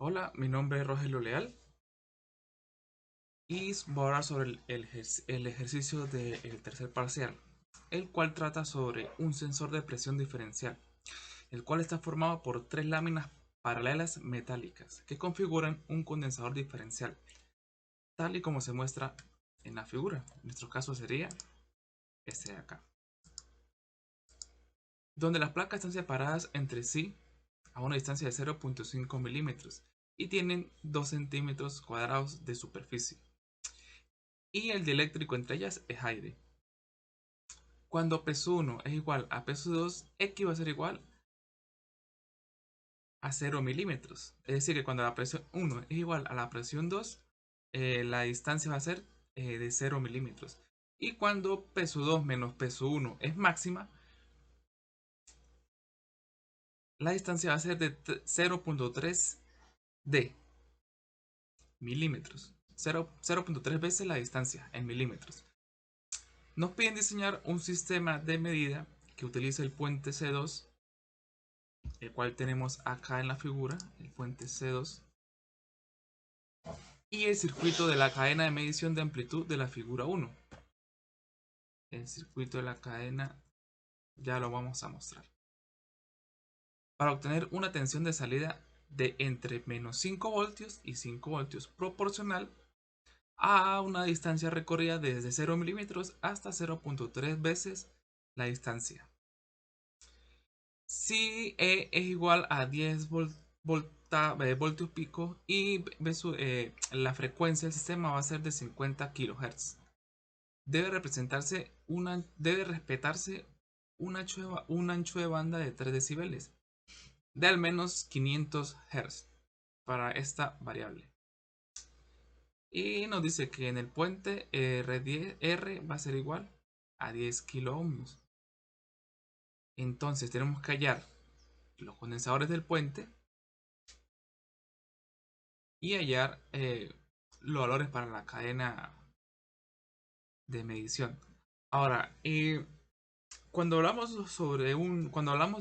Hola, mi nombre es Rogelio Leal y voy a hablar sobre el ejercicio del tercer parcial, el cual trata sobre un sensor de presión diferencial, el cual está formado por tres láminas paralelas metálicas que configuran un condensador diferencial, tal y como se muestra en la figura. En nuestro caso sería este de acá, donde las placas están separadas entre sí a una distancia de 0.5 milímetros y tienen 2 centímetros cuadrados de superficie. Y el dieléctrico entre ellas es aire. Cuando P1 es igual a P2, X va a ser igual a 0 milímetros. Es decir, que cuando la presión 1 es igual a la presión 2, la distancia va a ser de 0 milímetros. Y cuando P2 menos P1 es máxima, la distancia va a ser de 0.3 D milímetros. 0.3 veces la distancia en milímetros. Nos piden diseñar un sistema de medida que utilice el puente C2, el cual tenemos acá en la figura, el puente C2, y el circuito de la cadena de medición de amplitud de la figura 1. El circuito de la cadena ya lo vamos a mostrar. Para obtener una tensión de salida de entre menos 5 voltios y 5 voltios proporcional a una distancia recorrida desde 0 milímetros hasta 0.3 veces la distancia. Si E es igual a 10 voltios pico y la frecuencia del sistema va a ser de 50 kHz. Debe respetarse un ancho de banda de 3 decibeles de al menos 500 Hz para esta variable. Y nos dice que en el puente R va a ser igual a 10 kiloohmios. Entonces tenemos que hallar los condensadores del puente y hallar los valores para la cadena de medición. Ahora, cuando hablamos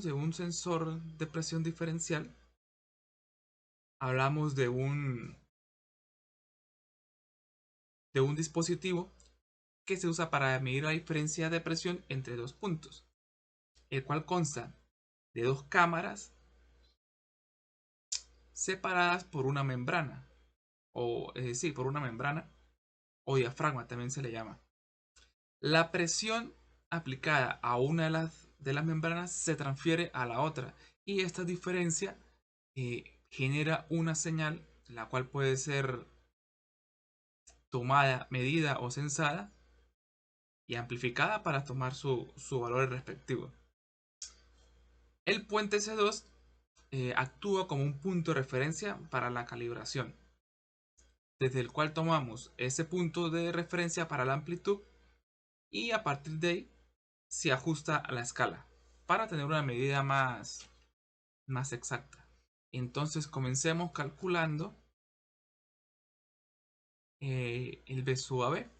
de un sensor de presión diferencial, hablamos de un dispositivo que se usa para medir la diferencia de presión entre dos puntos, el cual consta de dos cámaras separadas por una membrana, por una membrana o diafragma también se le llama. La presión aplicada a una de las membranas se transfiere a la otra y esta diferencia genera una señal, la cual puede ser tomada, medida o sensada y amplificada para tomar su valor respectivo. El puente C2 actúa como un punto de referencia para la calibración, desde el cual tomamos ese punto de referencia para la amplitud y a partir de ahí se ajusta a la escala para tener una medida más exacta. Entonces comencemos calculando el B sub a B,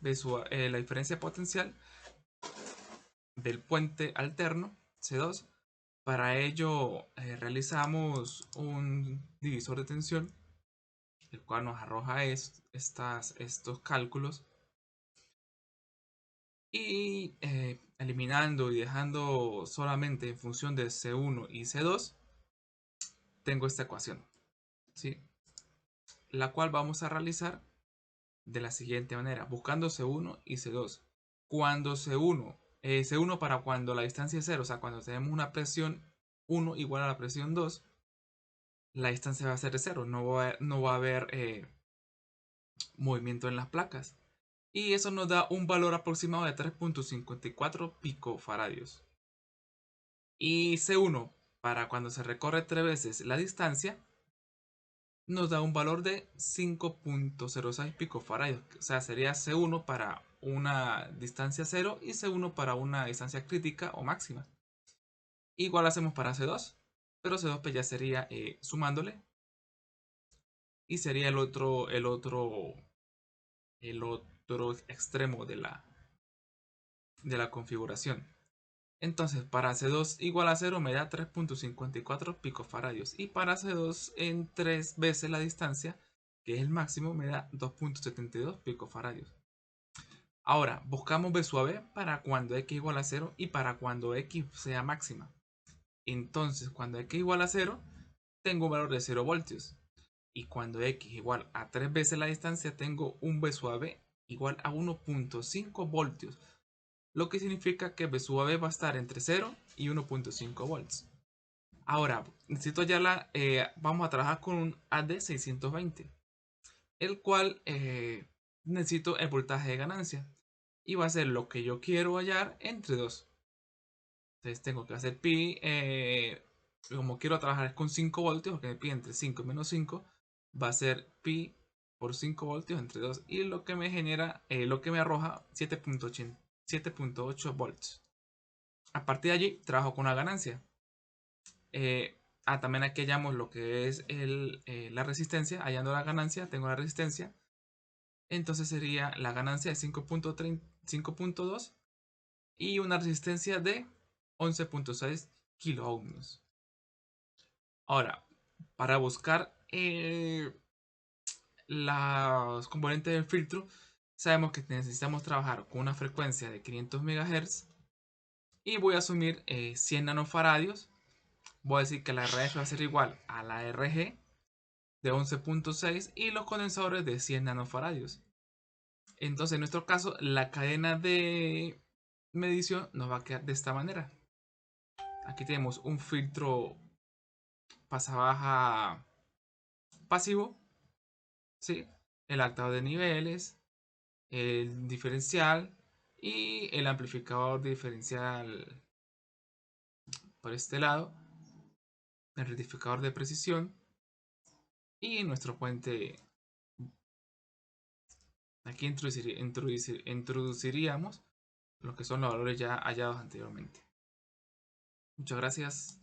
la diferencia potencial del puente alterno C2. Para ello realizamos un divisor de tensión, el cual nos arroja estos cálculos y eliminando y dejando solamente en función de C1 y C2, tengo esta ecuación, ¿sí? La cual vamos a realizar de la siguiente manera, buscando C1 y C2. Cuando C1 para cuando la distancia es 0, o sea, cuando tenemos una presión 1 igual a la presión 2, la distancia va a ser de 0, no va a haber movimiento en las placas. Y eso nos da un valor aproximado de 3.54 picofaradios. Y C1, para cuando se recorre 3 veces la distancia, nos da un valor de 5.06 picofaradios. O sea, sería C1 para una distancia 0 y C1 para una distancia crítica o máxima. Igual hacemos para C2, pero C2 pues ya sería sumándole y sería el otro extremo de la configuración. Entonces, para C2 igual a 0 me da 3.54 picofaradios. Y para C2 en 3 veces la distancia, que es el máximo, me da 2.72 picofaradios. Ahora, buscamos B sub B para cuando X igual a 0 y para cuando X sea máxima. Entonces, cuando X igual a 0, tengo un valor de 0 voltios. Y cuando X igual a 3 veces la distancia, tengo un B sub B igual a 1.5 voltios. Lo que significa que B sub B va a estar entre 0 y 1.5 volts. Ahora, necesito hallarla, vamos a trabajar con un AD620, el cual necesito el voltaje de ganancia. Y va a ser lo que yo quiero hallar entre 2. Entonces tengo que hacer pi, como quiero trabajar con 5 voltios, porque me pide entre 5 y menos 5, va a ser pi por 5 voltios entre 2. Y lo que me genera, lo que me arroja 7.8 volts. A partir de allí trabajo con la ganancia. También aquí hallamos lo que es la resistencia. Hallando la ganancia, tengo la resistencia. Entonces sería la ganancia de 5.2 y una resistencia de 11.6 kiloohms. Ahora, para buscar los componentes del filtro, sabemos que necesitamos trabajar con una frecuencia de 500 MHz y voy a asumir 100 nanofaradios. Voy a decir que la RF va a ser igual a la RG de 11.6 y los condensadores de 100 nanofaradios. Entonces, en nuestro caso, la cadena de medición nos va a quedar de esta manera. Aquí tenemos un filtro pasa-baja pasivo, ¿sí? El adaptador de niveles, el diferencial y el amplificador diferencial por este lado, el rectificador de precisión y nuestro puente. Aquí introduciríamos lo que son los valores ya hallados anteriormente. Muchas gracias.